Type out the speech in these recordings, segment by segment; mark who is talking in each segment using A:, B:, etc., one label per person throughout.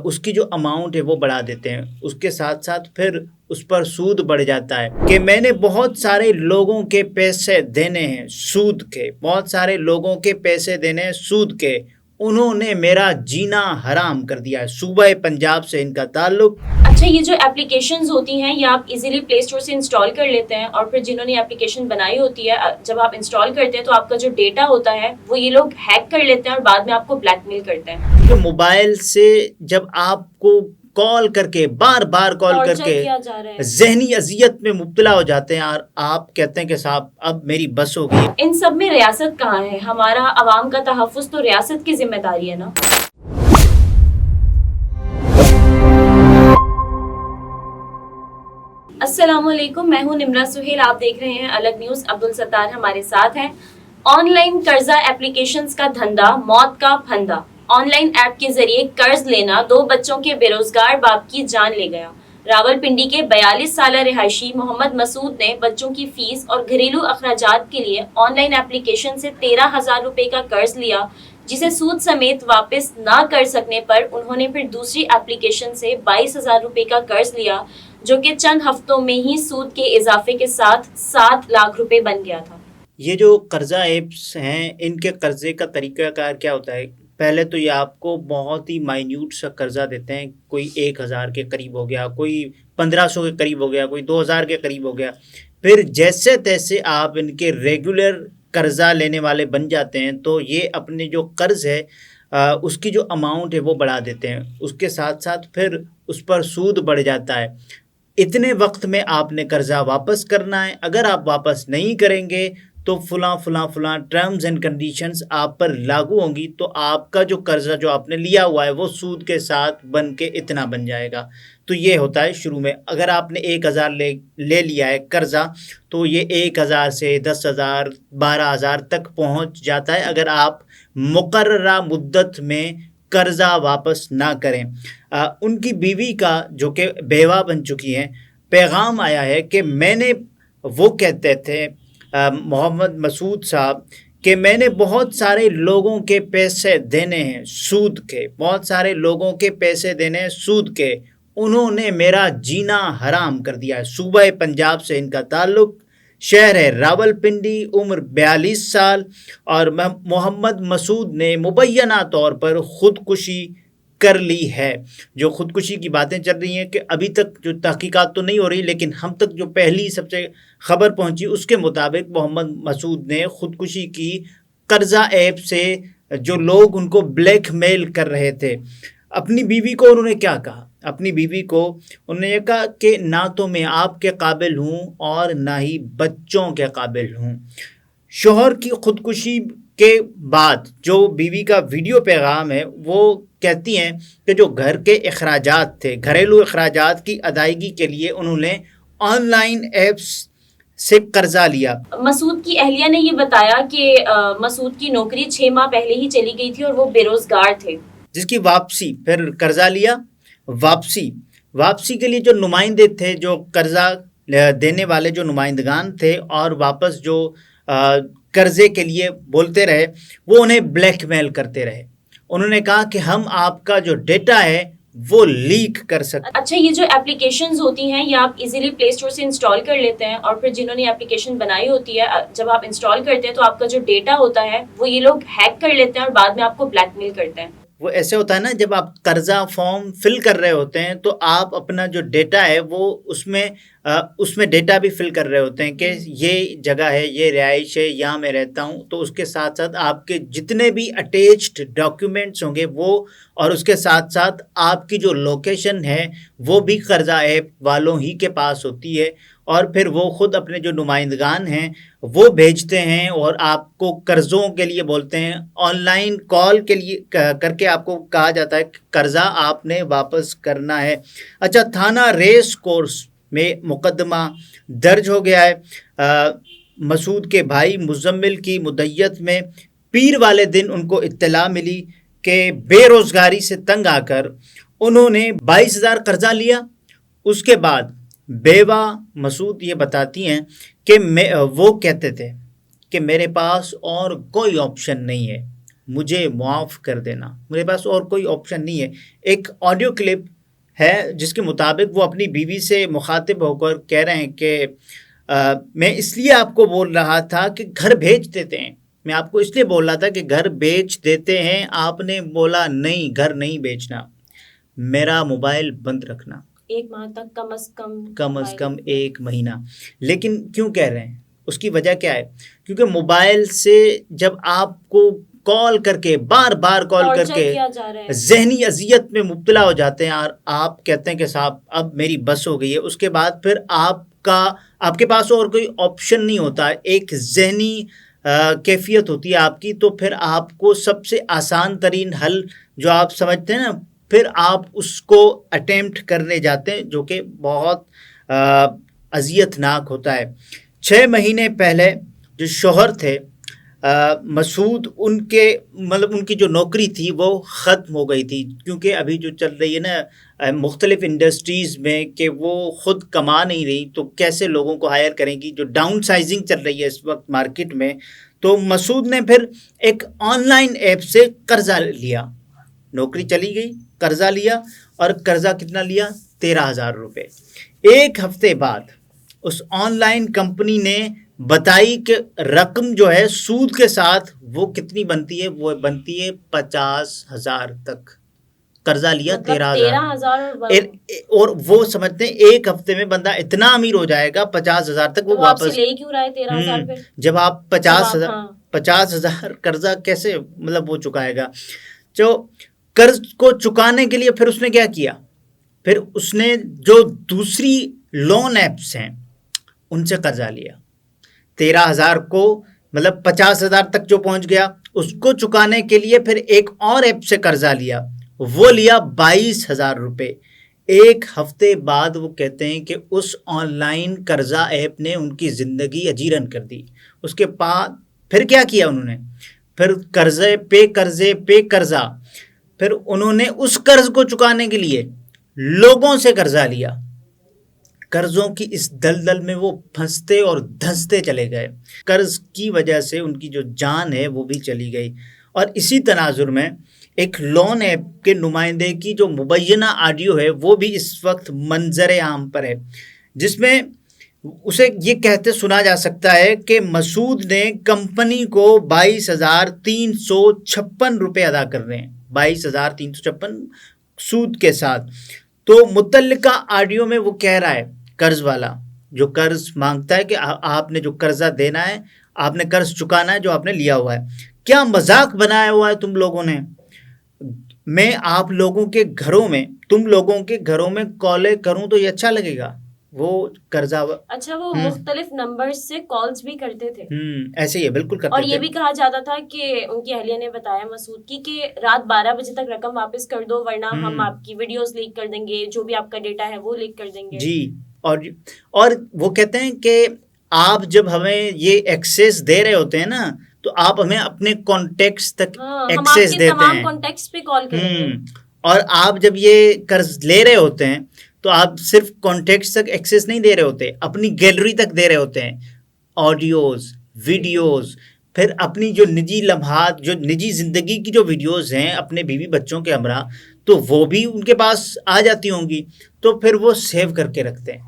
A: اس کی جو اماؤنٹ ہے وہ بڑھا دیتے ہیں، اس کے ساتھ ساتھ پھر اس پر سود بڑھ جاتا ہے کہ میں نے بہت سارے لوگوں کے پیسے دینے ہیں سود کے، بہت سارے لوگوں کے پیسے دینے ہیں سود کے، انہوں نے میرا جینا حرام کر دیا ہے۔ صوبہ پنجاب سے ان کا تعلق۔
B: اچھا، یہ جو اپلیکیشنز ہوتی ہیں یہ آپ ایزیلی پلے اسٹور سے انسٹال کر لیتے ہیں، اور پھر جنہوں نے اپلیکیشن بنائی ہوتی ہے جب آپ انسٹال کرتے ہیں تو آپ کا جو ڈیٹا ہوتا ہے وہ یہ لوگ ہیک کر لیتے ہیں اور بعد میں آپ کو بلیک میل کرتے ہیں۔
A: کہ موبائل سے جب آپ کو کال کر کے بار بار کال کر
B: ٹارچر
A: کے
B: کیا جا رہا ہے،
A: ذہنی اذیت میں مبتلا ہو جاتے ہیں، اور آپ کہتے ہیں کہ صاحب اب میری بس ہو گئی۔
B: ان سب میں ریاست کہاں ہے؟ ہمارا عوام کا تحفظ تو ریاست کی ذمہ داری ہے نا۔ السلام علیکم، میں ہوں نمرہ سہیل، آپ دیکھ رہے ہیں الگ نیوز۔ عبدالستار ہمارے ساتھ ہیں۔ آن لائن قرضہ اپلیکیشنز کا دھندا موت کا پھندا۔ آن لائن ایپ کے ذریعے قرض لینا 2 بچوں کے بے روزگار باپ کی جان لے گیا۔ راولپنڈی کے 42 سالہ رہائشی محمد مسعود نے بچوں کی فیس اور گھریلو اخراجات کے لیے آن لائن اپلیکیشن سے 13,000 روپے کا قرض لیا، جسے سود سمیت واپس نہ کر سکنے پر انہوں نے پھر دوسری اپلیکیشن سے 22,000 روپے کا قرض لیا، جو کہ چند ہفتوں میں ہی سود کے اضافے کے ساتھ 7 لاکھ روپے بن گیا تھا۔
A: یہ جو قرضہ ایپس ہیں، ان کے قرضے کا طریقہ کار کیا ہوتا ہے؟ پہلے تو یہ آپ کو بہت ہی مائنیوٹ سا قرضہ دیتے ہیں، کوئی 1,000 کے قریب ہو گیا، کوئی 1,500 کے قریب ہو گیا، کوئی 2,000 کے قریب ہو گیا۔ پھر جیسے تیسے آپ ان کے ریگولر قرضہ لینے والے بن جاتے ہیں تو یہ اپنے جو قرض ہے اس کی جو اماؤنٹ ہے وہ بڑھا دیتے ہیں، اس کے ساتھ ساتھ پھر اس پر سود بڑھ جاتا ہے۔ اتنے وقت میں آپ نے قرضہ واپس کرنا ہے، اگر آپ واپس نہیں کریں گے تو فلاں فلاں فلاں ٹرمز اینڈ کنڈیشنز آپ پر لاگو ہوں گی، تو آپ کا جو قرضہ جو آپ نے لیا ہوا ہے وہ سود کے ساتھ بن کے اتنا بن جائے گا۔ تو یہ ہوتا ہے شروع میں، اگر آپ نے 1,000 لے لیا ہے قرضہ تو یہ 1,000 سے 10,000 12,000 تک پہنچ جاتا ہے اگر آپ مقررہ مدت میں قرضہ واپس نہ کریں۔ ان کی بیوی کا جو کہ بیوہ بن چکی ہیں، پیغام آیا ہے کہ میں نے، وہ کہتے تھے محمد مسعود صاحب، کہ میں نے بہت سارے لوگوں کے پیسے دینے ہیں سود کے، بہت سارے لوگوں کے پیسے دینے ہیں سود کے، انہوں نے میرا جینا حرام کر دیا ہے۔ صوبہ پنجاب سے ان کا تعلق، شہر ہے راولپنڈی، عمر 42 سال، اور محمد مسعود نے مبینہ طور پر خودکشی کر لی ہے۔ جو خودکشی کی باتیں چل رہی ہیں کہ ابھی تک جو تحقیقات تو نہیں ہو رہی، لیکن ہم تک جو پہلی سب سے خبر پہنچی اس کے مطابق محمد مسعود نے خودکشی کی قرضہ ایپ سے، جو لوگ ان کو بلیک میل کر رہے تھے۔ اپنی بیوی کو انہوں نے کیا کہا؟ اپنی بیوی کو انہوں نے یہ کہا کہ نہ تو میں آپ کے قابل ہوں اور نہ ہی بچوں کے قابل ہوں۔ شوہر کی خودکشی کے بعد جو بیوی کا ویڈیو پیغام ہے وہ کہتی ہیں کہ جو گھر کے اخراجات تھے، گھریلو اخراجات کی ادائیگی کے لیے انہوں نے آن لائن ایپس سے قرضہ لیا۔
B: مسعود کی اہلیہ نے یہ بتایا کہ مسعود کی نوکری 6 ماہ پہلے ہی چلی گئی تھی اور وہ بے روزگار تھے،
A: جس کی واپسی، پھر قرضہ لیا، واپسی کے لیے جو نمائندے تھے، جو قرضہ دینے والے جو نمائندگان تھے اور واپس جو قرضے کے لیے بولتے رہے، وہ انہیں بلیک میل کرتے رہے۔ انہوں نے کہا کہ ہم آپ کا جو ڈیٹا ہے وہ لیک کر سکتے۔
B: اچھا، یہ جو اپلیکیشنز ہوتی ہیں یہ آپ ایزیلی پلے اسٹور سے انسٹال کر لیتے ہیں، اور پھر جنہوں نے اپلیکیشن بنائی ہوتی ہے جب آپ انسٹال کرتے ہیں تو آپ کا جو ڈیٹا ہوتا ہے وہ یہ لوگ ہیک کر لیتے ہیں اور بعد میں آپ کو بلیک میل کرتے ہیں۔
A: وہ ایسے ہوتا ہے نا، جب آپ قرضہ فارم فل کر رہے ہوتے ہیں تو آپ اپنا جو ڈیٹا ہے وہ اس میں ڈیٹا بھی فل کر رہے ہوتے ہیں کہ یہ جگہ ہے، یہ رہائش ہے، یہاں میں رہتا ہوں، تو اس کے ساتھ ساتھ آپ کے جتنے بھی اٹیچڈ ڈاکیومنٹس ہوں گے وہ، اور اس کے ساتھ ساتھ آپ کی جو لوکیشن ہے وہ بھی قرضہ ایپ والوں ہی کے پاس ہوتی ہے، اور پھر وہ خود اپنے جو نمائندگان ہیں وہ بھیجتے ہیں اور آپ کو قرضوں کے لیے بولتے ہیں، آن لائن کال کے لیے کر کے آپ کو کہا جاتا ہے کہ قرضہ آپ نے واپس کرنا ہے۔ اچھا، تھانہ ریس کورس میں مقدمہ درج ہو گیا ہے۔ مسعود کے بھائی مزمل کی مدیت میں پیر والے دن ان کو اطلاع ملی کہ بے روزگاری سے تنگ آ کر انہوں نے 22,000 قرضہ لیا۔ اس کے بعد بیوہ مسعود یہ بتاتی ہیں کہ وہ کہتے تھے کہ میرے پاس اور کوئی آپشن نہیں ہے، مجھے معاف کر دینا. میرے پاس اور کوئی آپشن نہیں ہے. ایک آڈیو کلپ ہے جس کے مطابق وہ اپنی بیوی سے مخاطب ہو کر کہہ رہے ہیں کہ میں اس لیے آپ کو بول رہا تھا کہ گھر بھیج دیتے ہیں. میں آپ کو اس لیے بول رہا تھا کہ گھر بیچ دیتے ہیں. آپ نے بولا نہیں, گھر نہیں بیچنا, میرا موبائل بند رکھنا.
B: 1 ماہ تک
A: کم از کم 1 مہینہ. لیکن کیوں کہہ رہے ہیں؟ اس کی وجہ کیا ہے؟ کیونکہ موبائل سے جب آپ کو کال کر کے بار بار کال کر کے ذہنی اذیت میں مبتلا ہو جاتے ہیں اور آپ کہتے ہیں کہ صاحب اب میری بس ہو گئی ہے. اس کے بعد پھر آپ کے پاس اور کوئی آپشن نہیں ہوتا. ایک ذہنی کیفیت ہوتی ہے آپ کی, تو پھر آپ کو سب سے آسان ترین حل جو آپ سمجھتے ہیں نا, پھر آپ اس کو اٹیمپٹ کرنے جاتے ہیں, جو کہ بہت اذیت ناک ہوتا ہے. 6 مہینے پہلے جو شوہر تھے مسعود, ان کی جو نوکری تھی وہ ختم ہو گئی تھی, کیونکہ ابھی جو چل رہی ہے نا مختلف انڈسٹریز میں کہ وہ خود کما نہیں رہی تو کیسے لوگوں کو ہائر کریں گی. جو ڈاؤن سائزنگ چل رہی ہے اس وقت مارکیٹ میں, تو مسعود نے پھر ایک آن لائن ایپ سے قرضہ لیا. نوکری چلی گئی, قرضہ لیا, اور قرضہ کتنا لیا؟ 13,000 روپے. 1 ہفتے بعد اس آن لائن کمپنی نے بتائی کہ رقم جو ہے سود کے ساتھ وہ کتنی بنتی ہے, وہ بنتی ہے 50,000 تک. قرضہ لیا 13,000 اور وہ سمجھتے ہیں 1 ہفتے میں بندہ اتنا امیر ہو جائے گا 50,000 تک. وہ واپس
B: لے کیوں رہا ہے 13,000 پہ؟
A: جب آپ 50,000 قرضہ کیسے مطلب وہ چکائے گا؟ جو قرض کو چکانے کے لیے پھر اس نے کیا کیا؟ پھر اس نے جو دوسری لون ایپس ہیں ان سے قرضہ لیا. 13,000 کو مطلب 50,000 تک جو پہنچ گیا, اس کو چکانے کے لیے پھر ایک اور ایپ سے قرضہ لیا. وہ لیا 22,000 روپے. 1 ہفتے بعد وہ کہتے ہیں کہ اس آن لائن قرضہ ایپ نے ان کی زندگی اجیرن کر دی. اس کے بعد پھر کیا کیا انہوں نے؟ پھر قرضے پہ قرضہ. پھر انہوں نے اس قرض کو چکانے کے لیے لوگوں سے قرضہ لیا. قرضوں کی اس دلدل میں وہ پھنستے اور دھنستے چلے گئے. قرض کی وجہ سے ان کی جو جان ہے وہ بھی چلی گئی. اور اسی تناظر میں ایک لون ایپ کے نمائندے کی جو مبینہ آڈیو ہے وہ بھی اس وقت منظر عام پر ہے, جس میں اسے یہ کہتے سنا جا سکتا ہے کہ مسعود نے کمپنی کو 22,356 روپے ادا کر رہے ہیں. 22,356 سود کے ساتھ. تو متعلقہ آڈیو میں وہ کہہ رہا ہے, قرض والا جو قرض مانگتا ہے کہ آپ نے جو قرضہ دینا ہے, آپ نے قرض چکانا ہے جو آپ نے لیا ہوا ہے. کیا مذاق بنایا ہوا ہے تم لوگوں نے؟ میں آپ لوگوں کے گھروں میں, تم لوگوں کے گھروں میں کالیں کروں تو یہ اچھا لگے گا؟ وہ قرضہ
B: اچھا وہ مختلف نمبر سے کالز بھی کرتے تھے.
A: ایسے ہی بالکل کرتے تھے.
B: اور یہ بھی کہا جاتا تھا کہ ان کی اہلیہ نے بتایا مسعود کی کہ رات 12 بجے تک رقم واپس کر دو ورنہ ہم آپ کی ویڈیوز لیک کر دیں گے, جو بھی آپ کا ڈیٹا ہے وہ لیک کر دیں گے. جی,
A: اور وہ کہتے ہیں کہ آپ جب ہمیں یہ ایکسیس دے رہے ہوتے ہیں نا تو آپ ہمیں اپنے کانٹیکٹس تک ایکسیس دیتے ہیں,
B: ہم آپ کے تمام کانٹیکٹس پہ کال کریں گے.
A: اور آپ جب یہ قرض لے رہے ہوتے ہیں تو آپ صرف کانٹیکٹس تک ایکسیس نہیں دے رہے ہوتے, اپنی گیلری تک دے رہے ہوتے ہیں, آڈیوز, ویڈیوز, پھر اپنی جو نجی لمحات, جو نجی زندگی کی جو ویڈیوز ہیں اپنے بیوی بچوں کے ہمراہ, تو وہ بھی ان کے پاس آ جاتی ہوں گی. تو پھر وہ سیو کر کے رکھتے ہیں,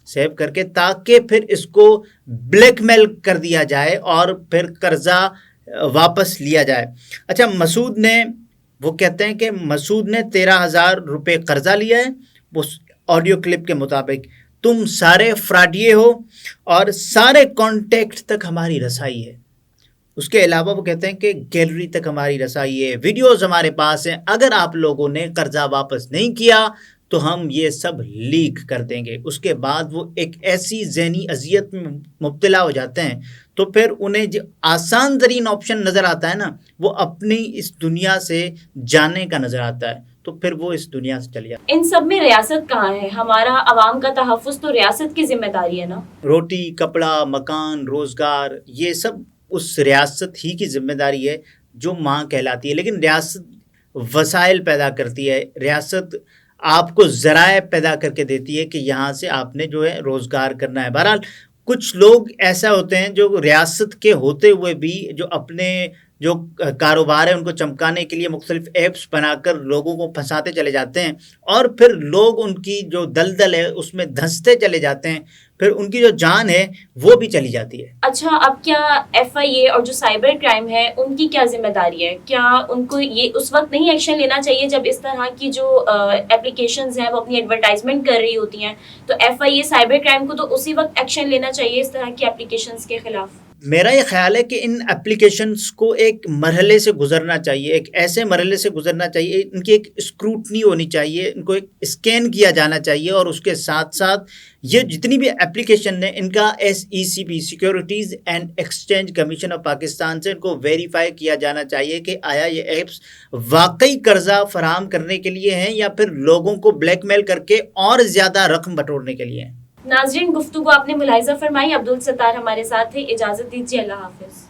A: سیو کر کے, تاکہ پھر اس کو بلیک میل کر دیا جائے اور پھر قرضہ واپس لیا جائے. اچھا, مسعود نے, وہ کہتے ہیں کہ مسعود نے 13,000 روپے قرضہ لیا ہے. وہ آڈیو کلپ کے مطابق تم سارے فراڈیے ہو اور سارے کانٹیکٹ تک ہماری رسائی ہے. اس کے علاوہ وہ کہتے ہیں کہ گیلری تک ہماری رسائی ہے, ویڈیوز ہمارے پاس ہیں, اگر آپ لوگوں نے قرضہ واپس نہیں کیا تو ہم یہ سب لیک کر دیں گے. اس کے بعد وہ ایک ایسی ذہنی اذیت میں مبتلا ہو جاتے ہیں, تو پھر انہیں جو آسان ترین آپشن نظر آتا ہے نا, وہ اپنی اس دنیا سے جانے کا نظر آتا ہے, تو پھر وہ اس دنیا سے چلی جاتی ہے.
B: ان سب میں ریاست کہاں ہے؟ ہمارا عوام کا تحفظ تو ریاست کی ذمہ داری ہے نا.
A: روٹی, کپڑا, مکان, روزگار, یہ سب اس ریاست ہی کی ذمہ داری ہے جو ماں کہلاتی ہے. لیکن ریاست وسائل پیدا کرتی ہے, ریاست آپ کو ذرائع پیدا کر کے دیتی ہے کہ یہاں سے آپ نے جو ہے روزگار کرنا ہے. بہرحال کچھ لوگ ایسا ہوتے ہیں جو ریاست کے ہوتے ہوئے بھی جو اپنے جو کاروبار ہے ان کو چمکانے کے لیے مختلف ایپس بنا کر لوگوں کو پھنساتے چلے جاتے ہیں، اور پھر لوگ ان کی جو دلدل ہے اس میں دھنستے چلے جاتے ہیں، پھر ان کی جو جان ہے وہ بھی چلی جاتی ہے۔
B: اچھا، اب کیا ایف آئی اے اور جو سائبر کرائم ہے ان کی کیا ذمہ داری ہے؟ کیا ان کو یہ اس وقت نہیں ایکشن لینا چاہیے جب اس طرح کی جو اپلیکیشنز ہیں وہ اپنی ایڈورٹائزمنٹ کر رہی ہوتی ہیں؟ تو F I A cyber crime کو تو اسی وقت ایکشن لینا چاہیے اس طرح کی اپلیکیشنز کے خلاف۔
A: میرا یہ خیال ہے کہ ان اپلیکیشنز کو ایک مرحلے سے گزرنا چاہیے، ایک ایسے مرحلے سے گزرنا چاہیے، ان کی ایک اسکروٹنی ہونی چاہیے، ان کو ایک اسکین کیا جانا چاہیے، اور اس کے ساتھ ساتھ یہ جتنی بھی اپلیکیشن ہیں ان کا SECB securities and exchange commission of Pakistan سے ان کو ویریفائی کیا جانا چاہیے کہ آیا یہ ایپس واقعی قرضہ فراہم کرنے کے لیے ہیں یا پھر لوگوں کو بلیک میل کر کے اور زیادہ رقم بٹورنے کے لیے ہیں۔
B: ناظرین، گفتگو آپ نے ملاحظہ فرمائی، عبدالستار ہمارے ساتھ تھے، اجازت دیجیے، اللہ حافظ۔